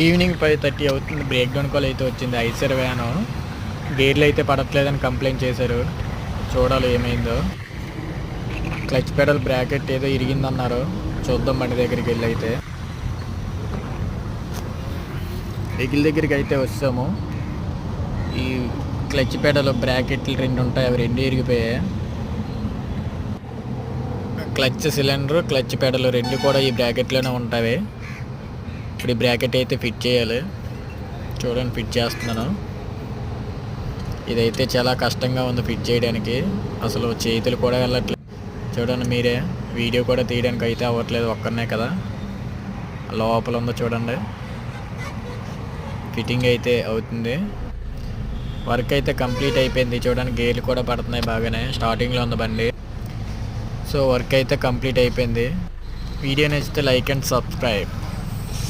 Evening 5:30 అవుతుంది. Break down call అయితే వచ్చింది. ఐసర్ వ్యాను గేర్లు అయితే పడట్లేదని కంప్లైంట్ చేశారు. చూడాలి ఏమైందో. క్లచ్ పెడల్ బ్రాకెట్ ఏదో ఇరిగిందన్నారు. చూద్దాం బండి దగ్గరికి వెళ్ళి అయితే. వెహికల్ దగ్గరికి అయితే వచ్చాము. ఈ క్లచ్ పెడల్ బ్రాకెట్లు 2 ఉంటాయి, అవి 2 ఇరిగిపోయాయి. క్లచ్ సిలిండర్, క్లచ్ పెడల్ 2 కూడా ఈ బ్రాకెట్లోనే ఉంటాయి. ఇప్పుడు ఈ బ్రాకెట్ అయితే ఫిట్ చేయాలి. చూడండి, ఫిట్ చేస్తున్నాను. ఇదైతే చాలా కష్టంగా ఉంది ఫిట్ చేయడానికి. అసలు చేతులు కూడా వెళ్ళట్లేదు. చూడండి మీరే, వీడియో కూడా తీయడానికి అయితే అవ్వట్లేదు. ఒక్కనే కదా, లోపల ఉందో చూడండి. ఫిట్టింగ్ అయితే అవుతుంది. వర్క్ అయితే కంప్లీట్ అయిపోయింది. చూడండి, గేర్లు కూడా పడుతున్నాయి బాగానే. స్టార్టింగ్లో ఉంది బండి. సో వర్క్ అయితే కంప్లీట్ అయిపోయింది. వీడియో నచ్చితే లైక్ అండ్ సబ్స్క్రైబ్.